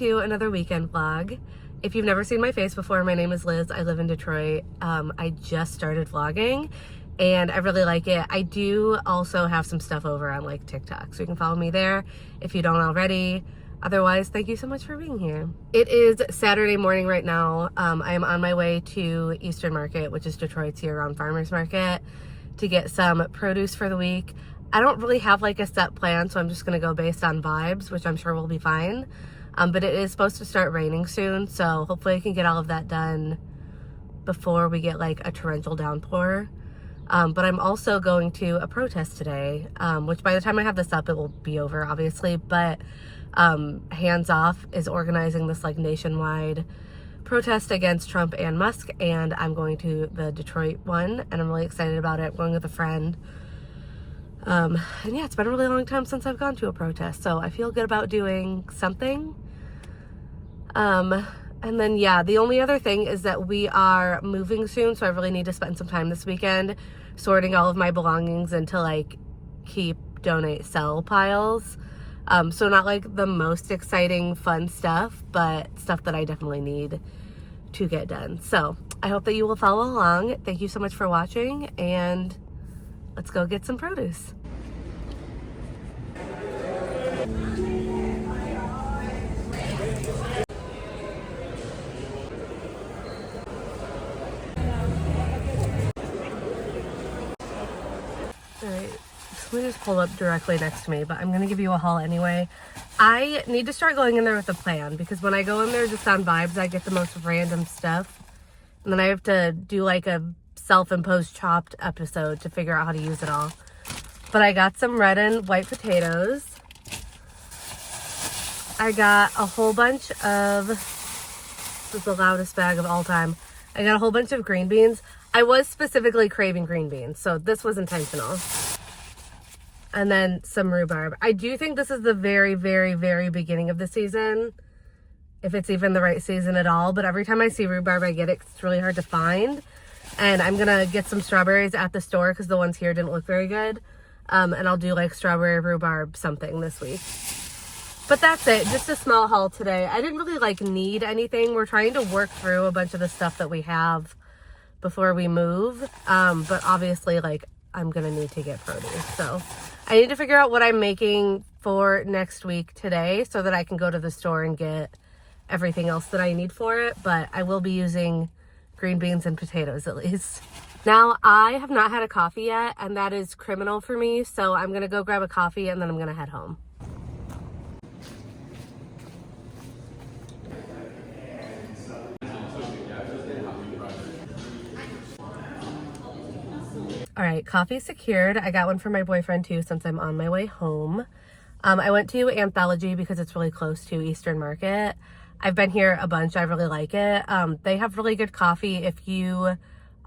to another weekend vlog. If you've never seen my face before, my name is Liz. I live in Detroit. I just started vlogging and I really like it. I do also have some stuff over on like TikTok, so you can follow me there if you don't already. Otherwise, thank you so much for being here. It is Saturday morning right now. I am on my way to Eastern Market, which is Detroit's year-round farmers market, to get some produce for the week. I don't really have like a set plan, so I'm just gonna go based on vibes, which I'm sure will be fine. But it is supposed to start raining soon, so hopefully I can get all of that done before we get like a torrential downpour. But I'm also going to a protest today, which by the time I have this up, it will be over, obviously. But Hands Off is organizing this like nationwide protest against Trump and Musk, and I'm going to the Detroit one, and I'm really excited about it. I'm going with a friend. And yeah, it's been a really long time since I've gone to a protest, so I feel good about doing something. And then yeah, the only other thing is that we are moving soon, so I really need to spend some time this weekend sorting all of my belongings into like keep, donate, sell piles. So not like the most exciting fun stuff, but stuff that I definitely need to get done. So I hope that you will follow along. Thank you so much for watching, and let's go get some produce. Alright, somebody just pulled up directly next to me, but I'm going to give you a haul anyway. I need to start going in there with a plan, because when I go in there just on vibes, I get the most random stuff. And then I have to do like a self-imposed chopped episode to figure out how to use it all. But I got some red and white potatoes. I got a whole bunch of, this is the loudest bag of all time. I got a whole bunch of green beans. I was specifically craving green beans, so this was intentional. And then some rhubarb. I do think this is the very, very, very beginning of the season, if it's even the right season at all. But every time I see rhubarb, I get it. It's really hard to find. And I'm gonna get some strawberries at the store because the ones here didn't look very good. And I'll do like strawberry rhubarb something this week. But that's it, just a small haul today. I didn't really like need anything. We're trying to work through a bunch of the stuff that we have before we move. But obviously like I'm gonna need to get produce. So I need to figure out what I'm making for next week today so that I can go to the store and get everything else that I need for it. But I will be using green beans and potatoes at least. Now, I have not had a coffee yet, and that is criminal for me. So I'm gonna go grab a coffee and then I'm gonna head home. All right, coffee secured. I got one for my boyfriend too, since I'm on my way home. I went to Anthology because it's really close to Eastern Market. I've been here a bunch. I really like it. They have really good coffee if you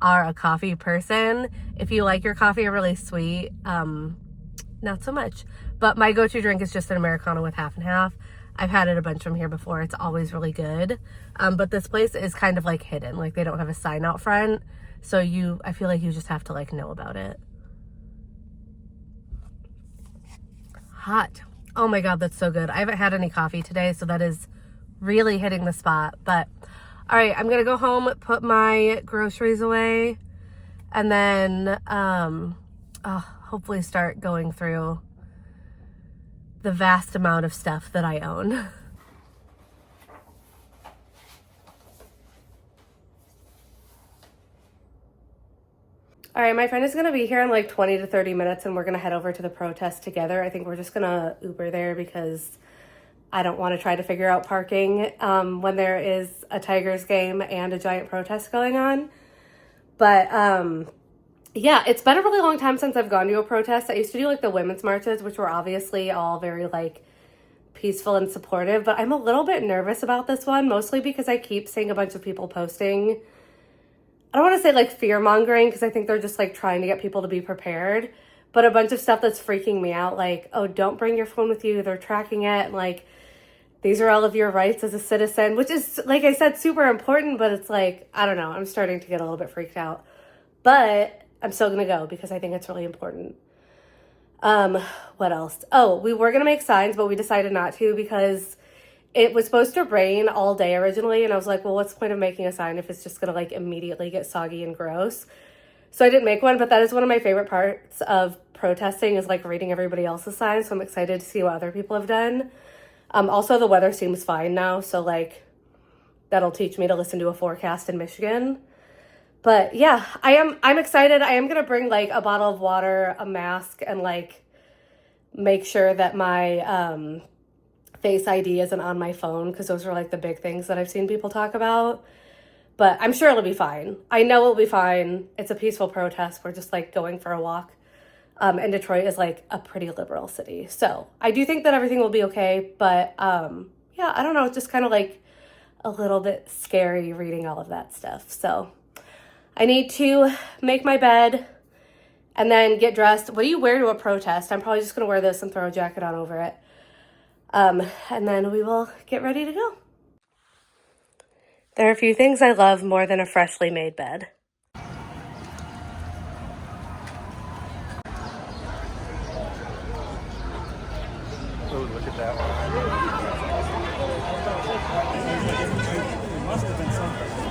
are a coffee person. If you like your coffee really sweet, not so much. But my go-to drink is just an Americano with half and half. I've had it a bunch from here before. It's always really good. But this place is kind of like hidden. Like they don't have a sign out front. So I feel like you just have to like know about it. Hot. Oh my God, that's so good. I haven't had any coffee today, so that is really hitting the spot. But all right, I'm gonna go home, put my groceries away, and then hopefully start going through the vast amount of stuff that I own. All right, my friend is gonna be here in like 20 to 30 minutes and we're gonna head over to the protest together. I think we're just gonna Uber there because I don't wanna try to figure out parking when there is a Tigers game and a giant protest going on. But yeah, it's been a really long time since I've gone to a protest. I used to do like the women's marches, which were obviously all very like peaceful and supportive, but I'm a little bit nervous about this one, mostly because I keep seeing a bunch of people posting, I don't want to say like fear mongering because I think they're just like trying to get people to be prepared, but a bunch of stuff that's freaking me out. Like, oh, don't bring your phone with you. They're tracking it. And like, these are all of your rights as a citizen, which is, like I said, super important. But it's like, I don't know. I'm starting to get a little bit freaked out, but I'm still going to go because I think it's really important. What else? Oh, we were going to make signs, but we decided not to because it was supposed to rain all day originally, and I was like, well, what's the point of making a sign if it's just gonna like immediately get soggy and gross? So I didn't make one, but that is one of my favorite parts of protesting, is like reading everybody else's signs. So I'm excited to see what other people have done. Also, the weather seems fine now, so like that'll teach me to listen to a forecast in Michigan. But yeah, I'm excited. I am gonna bring like a bottle of water, a mask, and like make sure that my Face ID isn't on my phone, because those are like the big things that I've seen people talk about. But I'm sure it'll be fine. I know it'll be fine. It's a peaceful protest. We're just like going for a walk. And Detroit is like a pretty liberal city. So I do think that everything will be okay. But yeah, I don't know. It's just kind of like a little bit scary reading all of that stuff. So I need to make my bed and then get dressed. What do you wear to a protest? I'm probably just going to wear this and throw a jacket on over it. And then we will get ready to go. There are a few things I love more than a freshly made bed. Oh, look at that one. It must have been something.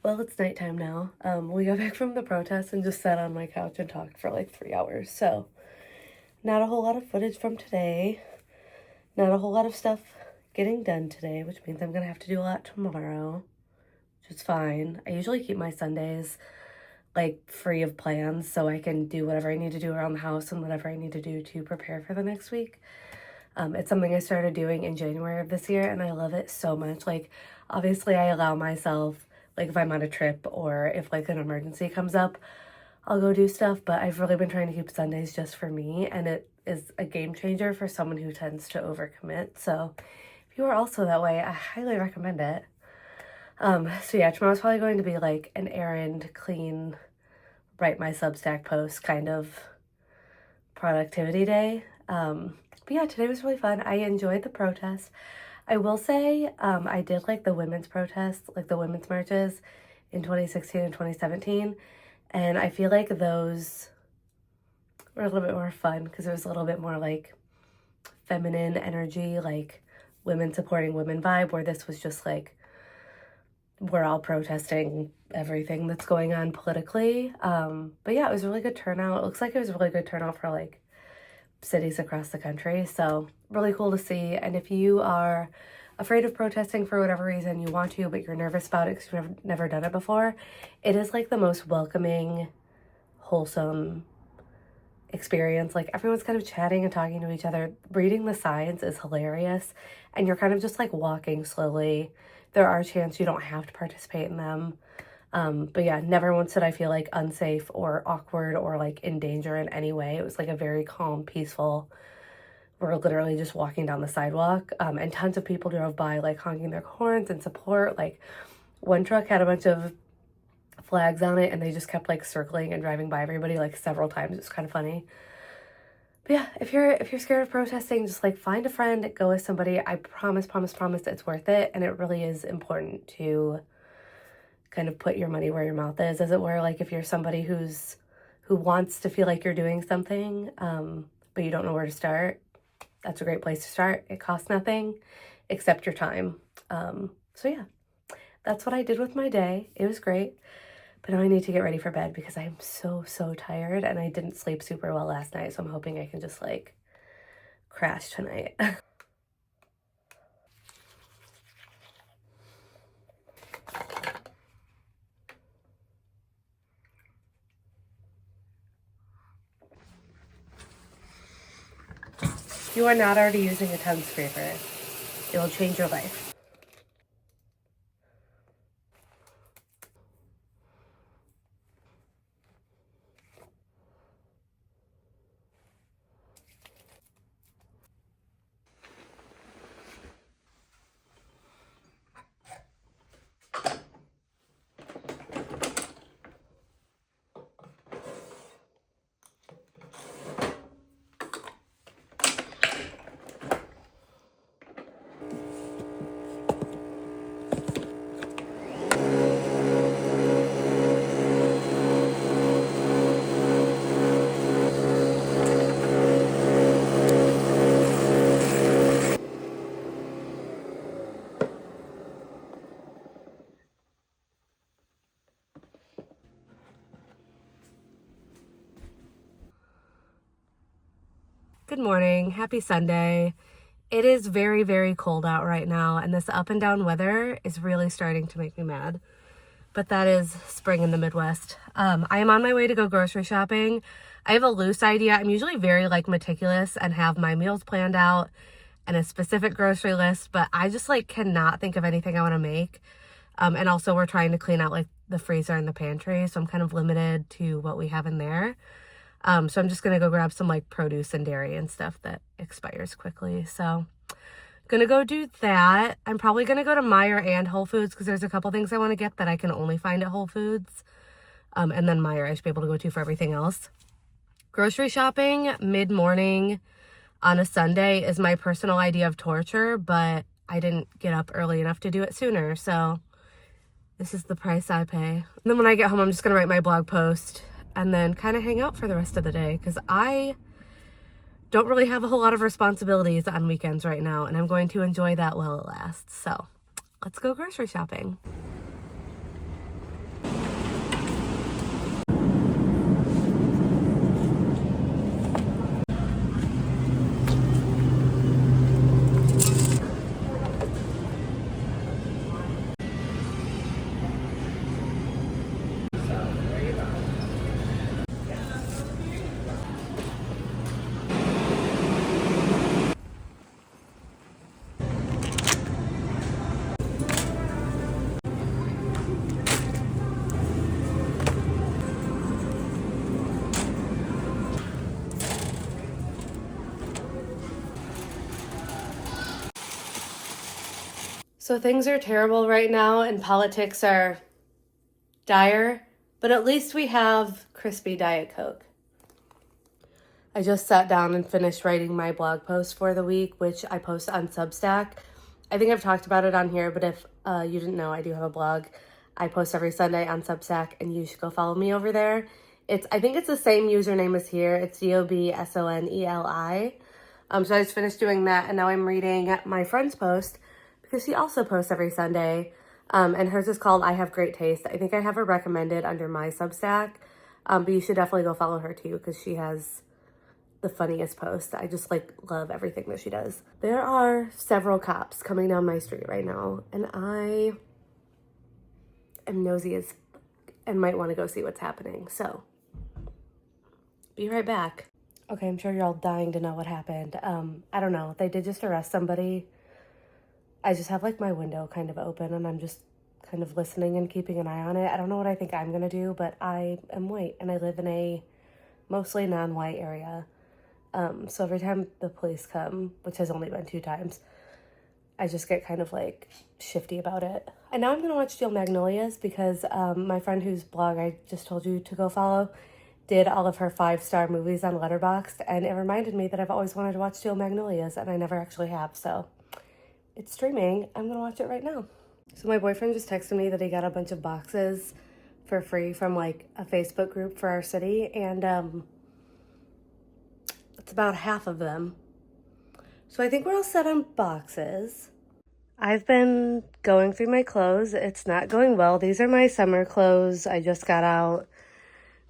Well, it's nighttime now. We got back from the protest and just sat on my couch and talked for like 3 hours. So not a whole lot of footage from today. Not a whole lot of stuff getting done today, which means I'm going to have to do a lot tomorrow, which is fine. I usually keep my Sundays like free of plans so I can do whatever I need to do around the house and whatever I need to do to prepare for the next week. It's something I started doing in January of this year, and I love it so much. Like, obviously I allow myself, like if I'm on a trip or if like an emergency comes up, I'll go do stuff, but I've really been trying to keep Sundays just for me, and it is a game changer for someone who tends to overcommit. So if you are also that way, I highly recommend it. So yeah, tomorrow's probably going to be like an errand, clean, write my Substack post kind of productivity day. But yeah, today was really fun. I enjoyed the protest. I will say, I did like the women's protests, like the women's marches in 2016 and 2017. And I feel like those were a little bit more fun because it was a little bit more like feminine energy, like women supporting women vibe, where this was just like, we're all protesting everything that's going on politically. But yeah, it was a really good turnout. It looks like it was a really good turnout for like cities across the country. So really cool to see. And if you are afraid of protesting for whatever reason, you want to, but you're nervous about it because you've never done it before, it is like the most welcoming, wholesome experience. Like everyone's kind of chatting and talking to each other. Reading the signs is hilarious. And you're kind of just like walking slowly. There are chances you don't have to participate in them. But yeah, never once did I feel like unsafe or awkward or like in danger in any way. It was like a very calm, peaceful, we're literally just walking down the sidewalk. And tons of people drove by like honking their horns in support. Like one truck had a bunch of flags on it and they just kept like circling and driving by everybody like several times. It was kind of funny. But yeah, if you're scared of protesting, just like find a friend, go with somebody. I promise it's worth it. And it really is important to kind of put your money where your mouth is, as it were. Like if you're somebody who wants to feel like you're doing something, but you don't know where to start, that's a great place to start. It costs nothing except your time. So yeah, that's what I did with my day. It was great. But now I need to get ready for bed because I'm so tired and I didn't sleep super well last night. So I'm hoping I can just like crash tonight. You are not already using a tongue scraper. It will change your life. Good morning. Happy Sunday. It is very, very cold out right now, and this up and down weather is really starting to make me mad. But that is spring in the Midwest. I am on my way to go grocery shopping. I have a loose idea. I'm usually very meticulous and have my meals planned out and a specific grocery list, but I just cannot think of anything I want to make. And also we're trying to clean out the freezer and the pantry, so I'm kind of limited to what we have in there. So I'm just going to go grab some produce and dairy and stuff that expires quickly. So gonna go do that. I'm probably gonna go to Meijer and Whole Foods because there's a couple things I want to get that I can only find at Whole Foods. And then Meijer I should be able to go to for everything else. Grocery shopping mid-morning on a Sunday is my personal idea of torture, but I didn't get up early enough to do it sooner, so this is the price I pay. And then when I get home, I'm just gonna write my blog post and then kind of hang out for the rest of the day because I don't really have a whole lot of responsibilities on weekends right now, and I'm going to enjoy that while it lasts. So let's go grocery shopping. So things are terrible right now and politics are dire, but at least we have crispy Diet Coke. I just sat down and finished writing my blog post for the week, which I post on Substack. I think I've talked about it on here, but if you didn't know, I do have a blog. I post every Sunday on Substack, and you should go follow me over there. I think it's the same username as here. It's DOBSONELI. So I just finished doing that, and now I'm reading my friend's post because she also posts every Sunday. And hers is called I Have Great Taste. I think I have her recommended under my Substack, but you should definitely go follow her too because she has the funniest posts. I just love everything that she does. There are several cops coming down my street right now, and I am nosy as and might want to go see what's happening. So be right back. Okay, I'm sure you're all dying to know what happened. I don't know. They did just arrest somebody. I just have my window kind of open and I'm just kind of listening and keeping an eye on it. I don't know what I think I'm going to do, but I am white and I live in a mostly non-white area. So every time the police come, which has only been 2 times, I just get kind of shifty about it. And now I'm going to watch Steel Magnolias because my friend whose blog I just told you to go follow did all of her 5-star movies on Letterboxd, and it reminded me that I've always wanted to watch Steel Magnolias and I never actually have, so it's streaming. I'm gonna watch it right now. So my boyfriend just texted me that he got a bunch of boxes for free from a Facebook group for our city, and it's about half of them. So I think we're all set on boxes. I've been going through my clothes. It's not going well. These are my summer clothes I just got out.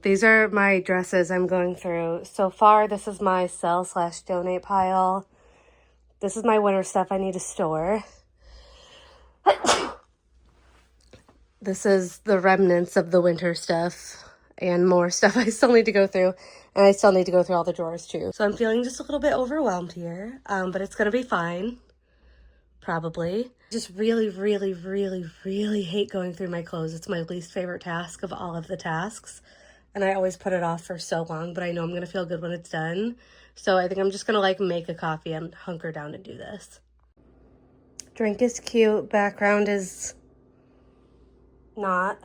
These are my dresses I'm going through. So far, this is my sell/donate pile. This is my winter stuff I need to store. This is the remnants of the winter stuff and more stuff I still need to go through. And I still need to go through all the drawers too. So I'm feeling just a little bit overwhelmed here, but it's going to be fine. Probably. Just really, really, really, really hate going through my clothes. It's my least favorite task of all of the tasks. And I always put it off for so long, but I know I'm going to feel good when it's done. So I think I'm just going to make a coffee and hunker down and do this. Drink is cute. Background is not.